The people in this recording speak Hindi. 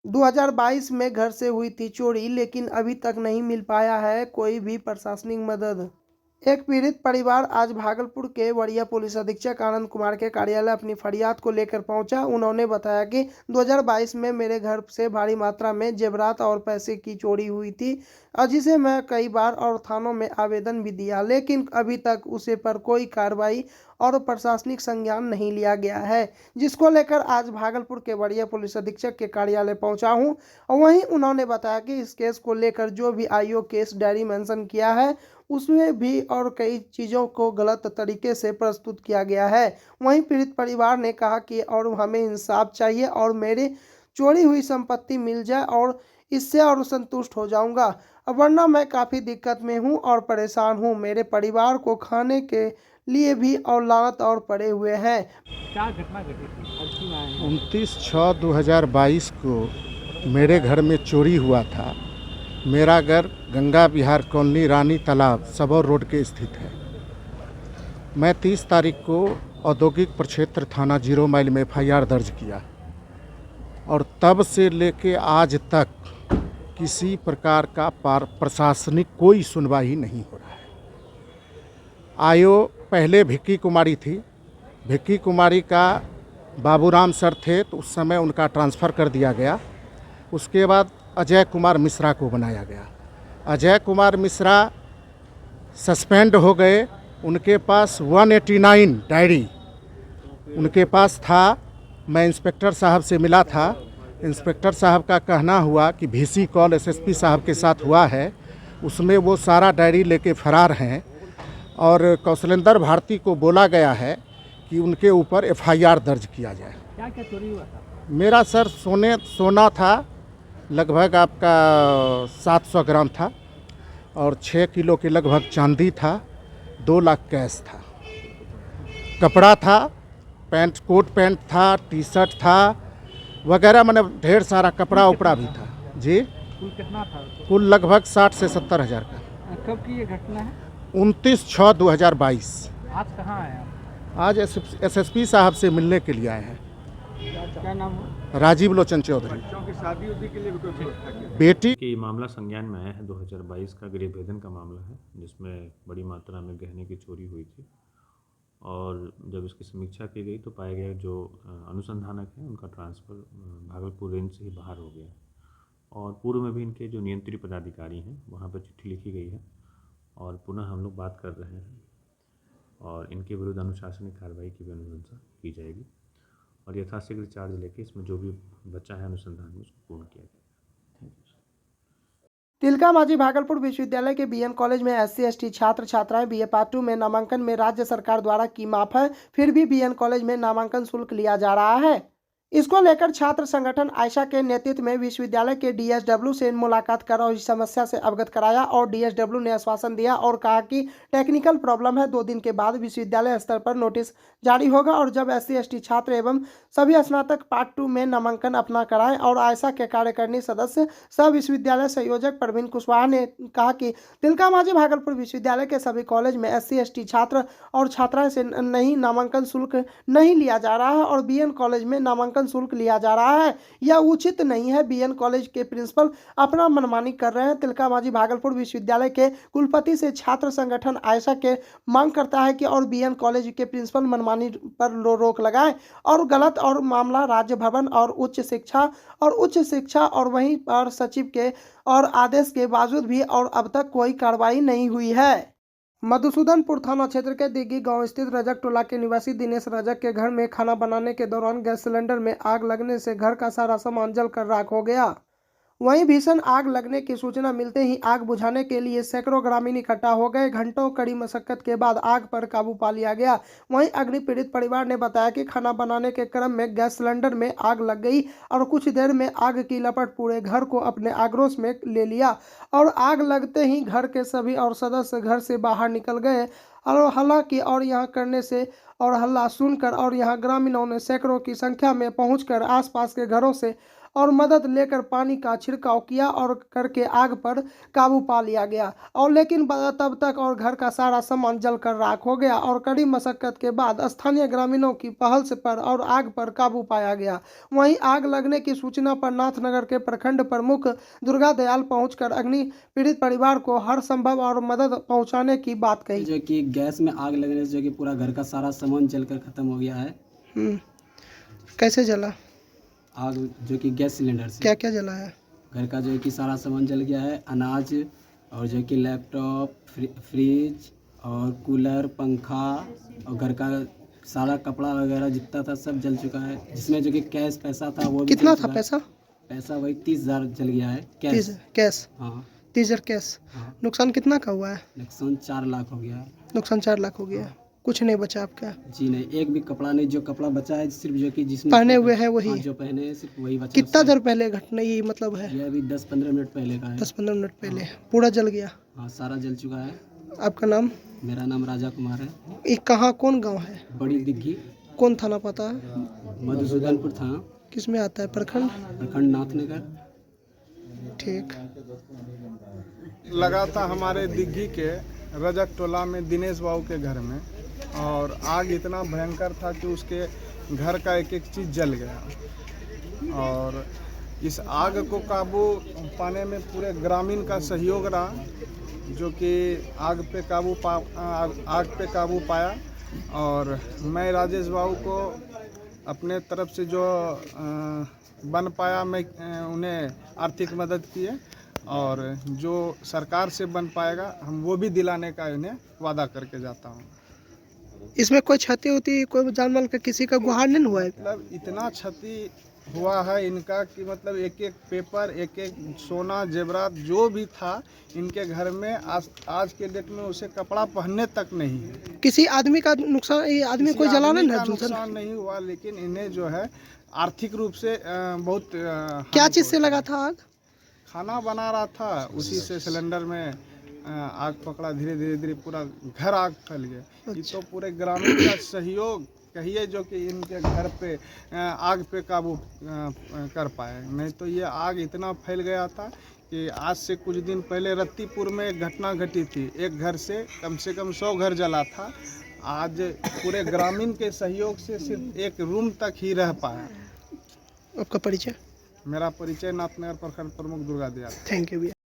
2022 में घर से हुई थी चोरी, लेकिन अभी तक नहीं मिल पाया है कोई भी प्रशासनिक मदद। एक पीड़ित परिवार आज भागलपुर के वरीय पुलिस अधीक्षक आनंद कुमार के कार्यालय अपनी फरियाद को लेकर पहुंचा। उन्होंने बताया कि 2022 में मेरे घर से भारी मात्रा में जेवरात और पैसे की चोरी हुई थी, जिसे मैं कई बार और थानों में आवेदन भी दिया, लेकिन अभी तक उसे पर कोई कार्रवाई और प्रशासनिक संज्ञान नहीं लिया गया है, जिसको लेकर आज भागलपुर के वरीय पुलिस अधीक्षक के कार्यालय पहुंचा हूं। वहीं उन्होंने बताया कि इस केस को लेकर जो भी आईओ केस डायरी मेंशन किया है, उसमें भी और कई चीज़ों को गलत तरीके से प्रस्तुत किया गया है। वहीं पीड़ित परिवार ने कहा कि और हमें इंसाफ चाहिए और मेरी चोरी हुई संपत्ति मिल जाए और इससे और संतुष्ट हो जाऊंगा, वरना मैं काफ़ी दिक्कत में हूं और परेशान हूं। मेरे परिवार को खाने के लिए भी और लानत और पड़े हुए हैं। क्या घटना घटी थी, आज क्यों आए हैं? 29/6/2022 को मेरे घर में चोरी हुआ था। मेरा घर गंगा विहार कॉलोनी रानी तालाब सबौर रोड के स्थित है। मैं 30 तारीख को औद्योगिक प्रक्षेत्र थाना 0 माइल में FIR दर्ज किया और तब से लेके आज तक किसी प्रकार का प्रशासनिक कोई सुनवाई नहीं हो रहा है। आयो पहले भिक्की कुमारी थी। भिक्की कुमारी का बाबूराम सर थे तो उस समय उनका ट्रांसफ़र कर दिया गया। उसके बाद अजय कुमार मिश्रा को बनाया गया। अजय कुमार मिश्रा सस्पेंड हो गए। उनके पास 189 डायरी उनके पास था। मैं इंस्पेक्टर साहब से मिला था। इंस्पेक्टर साहब का कहना हुआ कि VC कॉल SSP साहब के साथ हुआ है, उसमें वो सारा डायरी लेके फरार हैं और कौशलेंद्र भारती को बोला गया है कि उनके ऊपर FIR दर्ज किया जाए। क्या क्या चोरी हुआ था? मेरा सर सोना था, लगभग आपका 700 ग्राम था और 6 किलो के लगभग चांदी था। 2 लाख कैश था। कपड़ा था, पैंट कोट पैंट था, टी-शर्ट था वगैरह, मैंने ढेर सारा कपड़ा उपड़ा भी था जी। कुल कितना था? कुल लगभग 60 से 70 हज़ार का। कब की ये घटना है? 29/6/2022। आज कहाँ आए आप? आज SSP साहब से मिलने के लिए आए हैं। क्या नाम है? राजीव लोचन चौधरी। शादी उदी के लिए भी कोई व्यवस्था की? बेटी कि मामला संज्ञान में आया है। 2022 का गृह भेदन का मामला है, जिसमें बड़ी मात्रा में गहने की चोरी हुई थी और जब इसकी समीक्षा की गई तो पाया गया जो अनुसंधानक हैं उनका ट्रांसफ़र भागलपुर रेंज से ही बाहर हो गया और पूर्व में भी इनके जो नियंत्रित पदाधिकारी हैं वहाँ पर चिट्ठी लिखी गई है और पुनः हम लोग बात कर रहे हैं और इनके विरुद्ध अनुशासनिक कार्रवाई की भी अनुशंसा की जाएगी और यथाशीघ्र चार्ज लेके इसमें जो भी बचा है अनुसंधान में उसको पूर्ण किया जाएगा। तिलका मांझी भागलपुर विश्वविद्यालय के BN कॉलेज में SC/ST छात्र छात्राएं BA पार्ट 2 में नामांकन में राज्य सरकार द्वारा की माफ है, फिर भी BN कॉलेज में नामांकन शुल्क लिया जा रहा है। इसको लेकर छात्र संगठन आयशा के नेतृत्व में विश्वविद्यालय के DSW से मुलाकात कर और इस समस्या से अवगत कराया और DSW ने आश्वासन दिया और कहा कि टेक्निकल प्रॉब्लम है, 2 दिन के बाद विश्वविद्यालय स्तर पर नोटिस जारी होगा और जब SC/ST छात्र एवं सभी स्नातक पार्ट 2 में नामांकन अपना कराएं। और आयशा के कार्यकारिणी सदस्य सह विश्वविद्यालय संयोजक प्रवीण कुशवाहा ने कहा कि तिलका मांझी भागलपुर विश्वविद्यालय के सभी कॉलेज में SC/ST छात्र और छात्राएं से नहीं नामांकन शुल्क नहीं लिया जा रहा है और BN कॉलेज में नामांकन शुल्क लिया जा रहा है, यह उचित नहीं है। BN कॉलेज के प्रिंसिपल अपना मनमानी कर रहे हैं। तिलका मांझी भागलपुर विश्वविद्यालय के कुलपति से छात्र संगठन आयशा के मांग करता है कि और BN कॉलेज के प्रिंसिपल मनमानी पर रोक लगाए और गलत और मामला राज्य भवन और उच्च शिक्षा और वहीं पर सचिव के और आदेश के बावजूद भी और अब तक कोई कार्रवाई नहीं हुई है। मधुसूदनपुर थाना क्षेत्र के दिग्गी गांव स्थित रजक टोला के निवासी दिनेश रजक के घर में खाना बनाने के दौरान गैस सिलेंडर में आग लगने से घर का सारा सामान जलकर राख हो गया। वहीं भीषण आग लगने की सूचना मिलते ही आग बुझाने के लिए सैकड़ों ग्रामीण इकट्ठा हो गए। घंटों कड़ी मशक्कत के बाद आग पर काबू पा लिया गया। वहीं अग्नि पीड़ित परिवार ने बताया कि खाना बनाने के क्रम में गैस सिलेंडर में आग लग गई और कुछ देर में आग की लपट पूरे घर को अपने आक्रोश में ले लिया और आग लगते ही घर के सभी और सदस्य घर से बाहर निकल गए और हालांकि और यहाँ करने से और हल्ला सुनकर और यहाँ ग्रामीणों ने सैकड़ों की संख्या में पहुंचकर आसपास के घरों से और मदद लेकर पानी का छिड़काव किया और करके आग पर काबू पा लिया गया। और लेकिन तब तक और घर का सारा सामान जलकर राख हो गया और कड़ी मशक्कत के बाद स्थानीय ग्रामीणों की पहल से पर और आग पर काबू पाया गया। वहीं आग लगने की सूचना पर नाथनगर के प्रखंड प्रमुख दुर्गा दयाल पहुंचकर अग्नि पीड़ित परिवार को हर संभव और मदद पहुंचाने की बात कही। जो कि गैस में आग लगने से जो कि पूरा घर का सारा सामान जलकर खत्म हो गया है। कैसे जला आग? जो कि गैस सिलेंडर से। क्या क्या जला है? घर का जो कि सारा सामान जल गया है, अनाज और जो कि लैपटॉप, फ्रिज और कूलर, पंखा और घर का सारा कपड़ा वगैरह जितना था सब जल चुका है। जिसमें जो कि कैश पैसा था वो भी कितना जल था चुका पैसा? है। पैसा वही 30,000 जल गया है कैश। कैश? हाँ 30,000 कैश। हाँ। नुकसान कितना का हुआ है? नुकसान 4 लाख हो गया है। नुकसान 4 लाख हो गया। कुछ नहीं बचा आपका? जी नहीं, एक भी कपड़ा नहीं। जो कपड़ा बचा है सिर्फ जो कि जिसमें पहने हुए है वही? हाँ, जो पहने हैं सिर्फ वही बचा। कितना देर पहले घटना ये मतलब है? ये अभी 10-15 मिनट पहले का है। 10-15 मिनट पहले पूरा जल गया? हाँ सारा जल चुका है। आपका नाम? मेरा नाम राजा कुमार है। ये कहाँ कौन गांव है? बड़ी दिग्गी, कौन थाना पता है? मधुसूदनपुर थाना, किस में आता है? प्रखंड? प्रखंड नाथनगर। ठीक। लगा था हमारे दिग्गी के रजक टोला में दिनेश बाबू के घर में, और आग इतना भयंकर था कि उसके घर का एक एक चीज़ जल गया। और इस आग को काबू पाने में पूरे ग्रामीण का सहयोग रहा, जो कि आग पे काबू पाया। और मैं राजेश बाबू को अपने तरफ से जो बन पाया मैं उन्हें आर्थिक मदद किए, और जो सरकार से बन पाएगा हम वो भी दिलाने का इन्हें वादा करके जाता हूँ। इसमें कोई क्षति होती, कोई जान माल का किसी का गुहार नहीं हुआ है? मतलब इतना क्षति हुआ है इनका कि मतलब एक एक पेपर, एक एक सोना जेवरात जो भी था इनके घर में आज के डेट में उसे कपड़ा पहनने तक नहीं है। किसी आदमी का नुकसान? ये आदमी कोई जलाना नुकसान नहीं हुआ, लेकिन इन्हें जो है आर्थिक रूप से बहुत क्या चीज़ से लगा था आग? खाना बना रहा था, उसी से सिलेंडर में आग पकड़ा। धीरे धीरे पूरा घर आग फैल गया। ये तो पूरे ग्रामीण का सहयोग कहिए जो कि इनके घर पे आग पे काबू कर पाए, नहीं तो ये आग इतना फैल गया था कि आज से कुछ दिन पहले रत्तीपुर में एक घटना घटी थी। एक घर से कम 100 घर जला था। आज पूरे ग्रामीण के सहयोग से सिर्फ एक रूम तक ही रह पाया। आपका परिचय? मेरा परिचय नाथनगर प्रखंड प्रमुख दुर्गा दयाल। थैंक यू भैया।